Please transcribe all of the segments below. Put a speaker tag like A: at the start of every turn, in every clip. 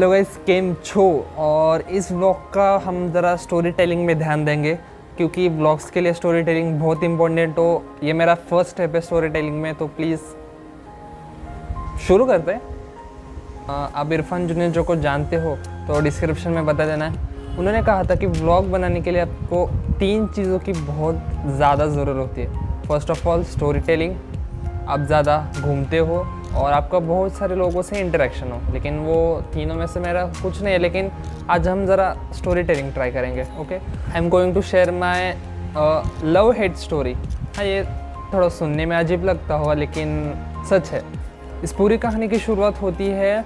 A: Hello guys, केम छो। और इस व्लॉग का हम ज़रा स्टोरी टेलिंग में ध्यान देंगे क्योंकि व्लॉग्स के लिए स्टोरी टेलिंग बहुत इंपॉर्टेंट हो। ये मेरा फर्स्ट स्टेप है स्टोरी टेलिंग में, तो प्लीज़ शुरू करते हैं। आप इरफान जुनेजो को जानते हो तो डिस्क्रिप्शन में बता देना है। उन्होंने कहा था कि व्लॉग बनाने के लिए आपको 3 चीज़ों की बहुत ज़्यादा ज़रूरत होती है। First of all story telling, आप ज़्यादा घूमते हो और आपका बहुत सारे लोगों से इंटरेक्शन हो। लेकिन वो तीनों में से मेरा कुछ नहीं है, लेकिन आज हम ज़रा स्टोरी टेलिंग ट्राई करेंगे। Okay, I am going to share my love hate story. हाँ, ये थोड़ा सुनने में अजीब लगता होगा लेकिन सच है। इस पूरी कहानी की शुरुआत होती है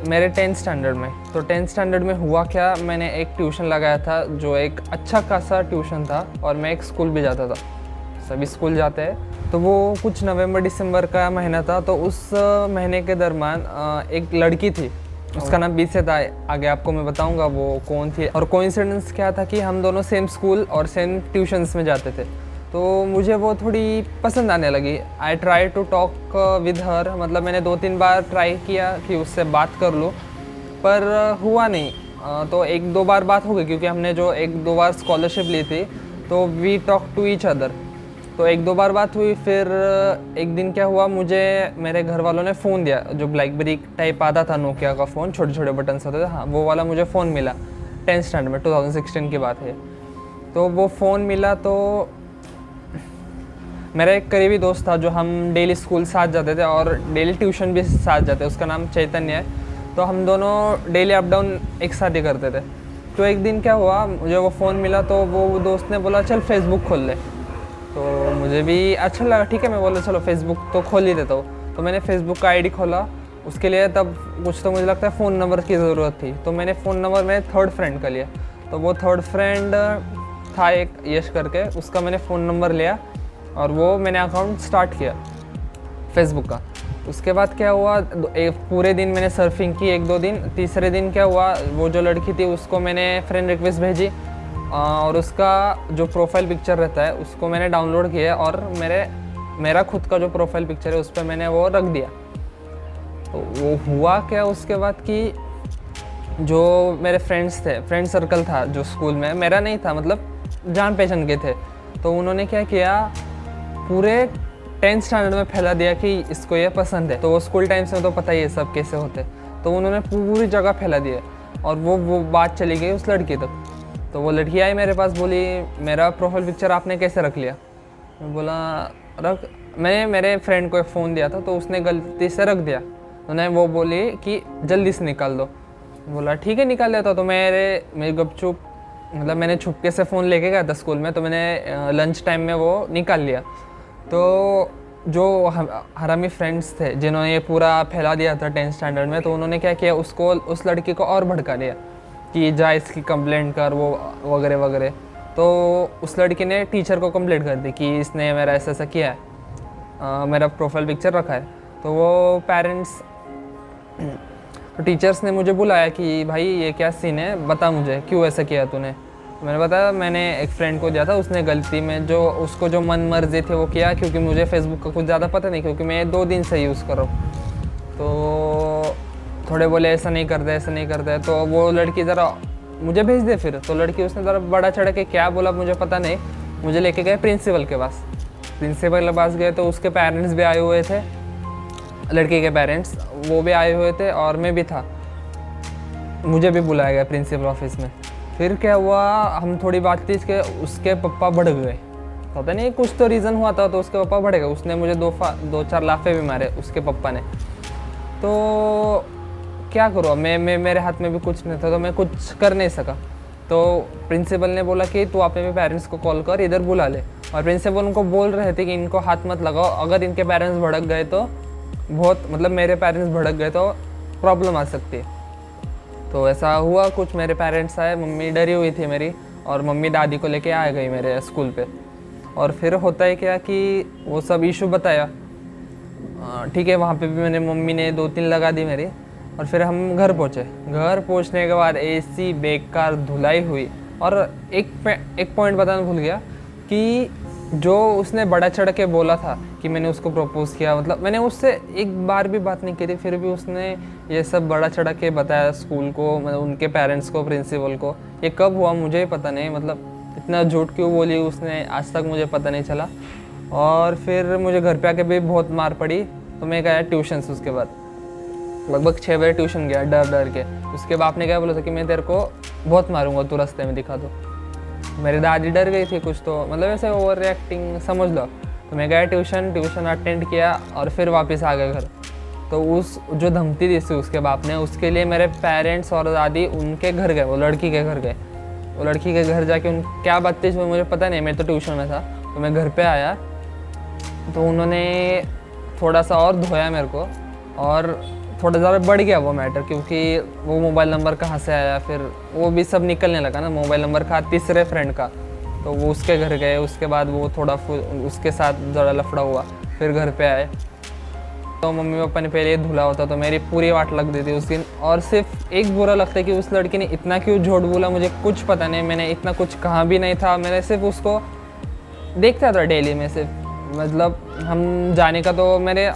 A: मेरे 10th स्टैंडर्ड में। तो 10th स्टैंडर्ड में हुआ क्या, मैंने एक ट्यूशन लगाया था जो एक अच्छा खासा ट्यूशन था और मैं एक स्कूल भी जाता था। सभी स्कूल जाते हैं। तो वो कुछ नवंबर दिसंबर का महीना था। तो उस महीने के दरमियान एक लड़की थी, उसका नाम बीसे था। आगे आपको मैं बताऊंगा वो कौन थी। और कोइंसिडेंस क्या था कि हम दोनों सेम स्कूल और सेम ट्यूशन्स में जाते थे। तो मुझे वो थोड़ी पसंद आने लगी। I try to talk with her, मतलब मैंने 2-3 बार ट्राई किया कि उससे बात कर लूँ, पर हुआ नहीं। तो 1-2 बार बात हो गई क्योंकि हमने जो 1-2 बार स्कॉलरशिप ली थी, तो we talk to each other. तो 1-2 बार बात हुई। फिर एक दिन क्या हुआ, मुझे मेरे घर वालों ने फ़ोन दिया, जो ब्लैकबेरी टाइप आता था, नोकिया का फ़ोन, छोटे छोटे बटन्स होते थे। हाँ, वो वाला मुझे फ़ोन मिला 10th स्टैंडर्ड में, 2016 की बात है। तो वो फ़ोन मिला तो मेरा एक करीबी दोस्त था जो हम डेली स्कूल साथ जाते थे और डेली ट्यूशन भी साथ जाते, उसका नाम चैतन्य है। तो हम दोनों डेली अप डाउन एक साथ ही करते थे। तो एक दिन क्या हुआ, मुझे वो फ़ोन मिला तो वो दोस्त ने बोला चल फेसबुक खोल ले। तो मुझे भी अच्छा लगा, ठीक है, मैं बोला चलो फेसबुक तो खोल ही देता हूँ। तो मैंने फेसबुक का आईडी खोला। उसके लिए तब कुछ तो मुझे लगता है फ़ोन नंबर की ज़रूरत थी। तो मैंने फ़ोन नंबर मेरे 3rd फ्रेंड का लिया। तो वो 3rd फ्रेंड था एक यश करके, उसका मैंने फ़ोन नंबर लिया और वो मैंने अकाउंट स्टार्ट किया फेसबुक का। उसके बाद क्या हुआ, एक पूरे दिन मैंने सर्फिंग की, 1-2 दिन। तीसरे दिन क्या हुआ, वो जो लड़की थी उसको मैंने फ्रेंड रिक्वेस्ट भेजी और उसका जो प्रोफाइल पिक्चर रहता है उसको मैंने डाउनलोड किया और मेरा खुद का जो प्रोफाइल पिक्चर है उस पर मैंने वो रख दिया। तो वो हुआ क्या उसके बाद कि जो मेरे फ्रेंड्स थे, फ्रेंड सर्कल था जो स्कूल में, मेरा नहीं था, मतलब जान पहचान के थे। तो उन्होंने क्या किया, पूरे 10th स्टैंडर्ड में फैला दिया कि इसको ये पसंद है। तो वो स्कूल टाइम्स में तो पता ही है सब कैसे होते। तो उन्होंने पूरी जगह फैला दिया और वो बात चली गई उस लड़की तक। तो वो लड़की आई मेरे पास, बोली मेरा प्रोफाइल पिक्चर आपने कैसे रख लिया। मैं बोला मैंने मेरे फ्रेंड को फ़ोन दिया था तो उसने गलती से रख दिया। उन्हें वो बोली कि जल्दी से निकाल दो। बोला ठीक है निकाल देता। तो मेरी गपचुप, मतलब मैंने छुपके से फ़ोन लेके गया था स्कूल में, तो मैंने लंच टाइम में वो निकाल लिया। तो जो हरामी फ्रेंड्स थे जिन्होंने ये पूरा फैला दिया था 10th स्टैंडर्ड में, तो उन्होंने क्या किया, उसको उस लड़की को और भड़का दिया कि जा इसकी कंप्लेंट कर, वो वगैरह वगैरह। तो उस लड़की ने टीचर को कंप्लेंट कर दी कि इसने मेरा ऐसा किया है, मेरा प्रोफाइल पिक्चर रखा है। तो वो पेरेंट्स, तो टीचर्स ने मुझे बुलाया कि भाई ये क्या सीन है, बता मुझे क्यों ऐसा किया तूने। तो मैंने बताया मैंने एक फ्रेंड को दिया था, उसने गलती में जो उसको जो मन मर्जी थे वो किया, क्योंकि मुझे फेसबुक का कुछ ज़्यादा पता नहीं, क्योंकि मैं 2 दिन से यूज़ कर रहा हूँ। तो थोड़े बोले ऐसा नहीं करते, ऐसा नहीं करते। तो वो लड़की ज़रा मुझे भेज दे फिर। तो लड़की उसने ज़रा बड़ा चढ़ के क्या बोला मुझे पता नहीं, मुझे लेके गए प्रिंसिपल के पास। प्रिंसिपल के पास गए तो उसके पेरेंट्स भी आए हुए थे, लड़के के पेरेंट्स वो भी आए हुए थे और मैं भी था। मुझे भी बुलाया गया प्रिंसिपल ऑफिस में। फिर क्या हुआ, हम थोड़ी बात थी कि उसके पापा बढ़ गए, पता नहीं कुछ तो रीज़न हुआ था। तो उसके पापा बढ़ गए, उसने मुझे 2-4 लाफे भी मारे उसके पापा ने। तो क्या करूँ मैं मेरे हाथ में भी कुछ नहीं था, तो मैं कुछ कर नहीं सका। तो प्रिंसिपल ने बोला कि तू अपने भी पेरेंट्स को कॉल कर, इधर बुला ले। और प्रिंसिपल उनको बोल रहे थे कि इनको हाथ मत लगाओ, अगर इनके पेरेंट्स भड़क गए तो बहुत, मतलब मेरे पेरेंट्स भड़क गए तो प्रॉब्लम आ सकती है। तो ऐसा हुआ कुछ, मेरे पेरेंट्स आए, मम्मी डरी हुई थी मेरी, और मम्मी दादी को लेके आ गई मेरे स्कूल पे। और फिर होता है क्या कि वो सब इशू बताया, ठीक है, वहाँ पे भी मैंने, मम्मी ने 2-3 लगा दी मेरी। और फिर हम घर पहुँचे। घर पहुँचने के बाद ऐसी बेकार धुलाई हुई। और एक पॉइंट बताना भूल गया कि जो उसने बड़ा चढ़ के बोला था कि मैंने उसको प्रपोज़ किया, मतलब मैंने उससे एक बार भी बात नहीं की थी, फिर भी उसने ये सब बड़ा चढ़ के बताया स्कूल को, मतलब उनके पेरेंट्स को, प्रिंसिपल को। ये कब हुआ मुझे ही पता नहीं, मतलब इतना झूठ क्यों बोली उसने आज तक मुझे पता नहीं चला। और फिर मुझे घर पे आके भी बहुत मार पड़ी, तो मैं गया ट्यूशन। उसके बाद लगभग 6 बजे ट्यूशन गया डर डर के। उसके बाप ने क्या बोला था कि मैं तेरे को बहुत मारूंगा, तू रास्ते में दिखा दो। मेरी दादी डर गई थी कुछ, तो मतलब ऐसे ओवर रिएक्टिंग समझ लो। तो मैं गया ट्यूशन अटेंड किया और फिर वापस आ गया घर। तो उस जो धमकी दी थी उसके बाप ने, उसके लिए मेरे पेरेंट्स और दादी उनके घर गए, वो लड़की के घर गए। वो लड़की के घर जाके उन क्या बात थी मुझे पता नहीं, मैं तो ट्यूशन में था। तो मैं घर पे आया तो उन्होंने थोड़ा सा और धोया मेरे को, और थोड़ा ज़्यादा बढ़ गया वो मैटर, क्योंकि वो मोबाइल नंबर कहाँ से आया, फिर वो भी सब निकलने लगा ना। मोबाइल नंबर का तीसरे फ्रेंड का, तो वो उसके घर गए। उसके बाद वो थोड़ा उसके साथ ज़रा लफड़ा हुआ, फिर घर पे आए। तो मम्मी पापा ने पहले धुला होता तो मेरी पूरी वाट लग गई थी उस दिन। और सिर्फ एक बुरा लगता है कि उस लड़की ने इतना क्यों झूठ बोला, मुझे कुछ पता नहीं। मैंने इतना कुछ कहा भी नहीं था, मैंने सिर्फ उसको देखता था डेली में सिर्फ, मतलब हम जाने का तो मेरे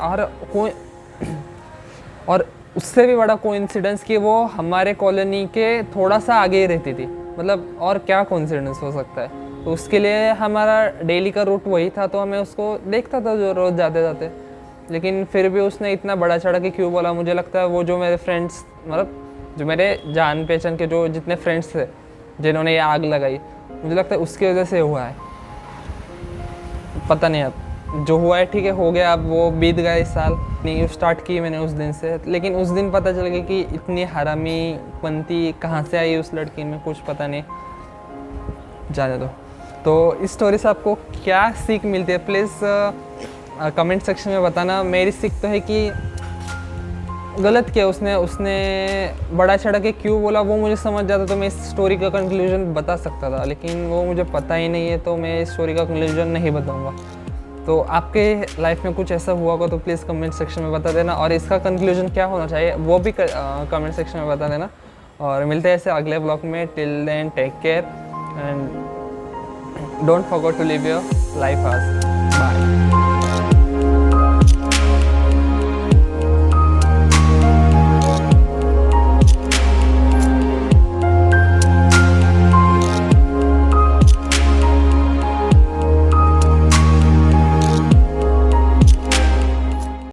A: और उससे भी बड़ा कोइंसिडेंस कि वो हमारे कॉलोनी के थोड़ा सा आगे ही रहती थी, मतलब और क्या कोइंसिडेंस हो सकता है। तो उसके लिए हमारा डेली का रूट वही था, तो मैं उसको देखता था जो रोज़ जाते जाते। लेकिन फिर भी उसने इतना बड़ा चढ़ा के क्यों बोला, मुझे लगता है वो जो मेरे फ्रेंड्स, मतलब जो मेरे जान पहचान के जो जितने फ्रेंड्स थे जिन्होंने ये आग लगाई, मुझे लगता है उसकी वजह से हुआ है। पता नहीं, अब जो हुआ है ठीक है, हो गया, अब वो बीत गया इस साल। नहीं स्टार्ट की मैंने उस दिन से, लेकिन उस दिन पता चल गया कि इतनी हरामी पंती कहाँ से आई उस लड़की में, कुछ पता नहीं, जाने दो। तो इस स्टोरी से आपको क्या सीख मिलती है प्लीज़ कमेंट सेक्शन में बताना। मेरी सीख तो है कि गलत किया उसने बड़ा चढ़ा के क्यों बोला वो मुझे समझ जाता तो मैं इस स्टोरी का कंक्लूजन बता सकता था, लेकिन वो मुझे पता ही नहीं है, तो मैं इस स्टोरी का कंक्लूजन नहीं बताऊँगा। तो आपके लाइफ में कुछ ऐसा हुआ होगा तो प्लीज़ कमेंट सेक्शन में बता देना, और इसका कंक्लूजन क्या होना चाहिए वो भी कमेंट सेक्शन में बता देना। और मिलते हैं ऐसे अगले ब्लॉग में। Till then take care and don't forget to live your life आज। बाय।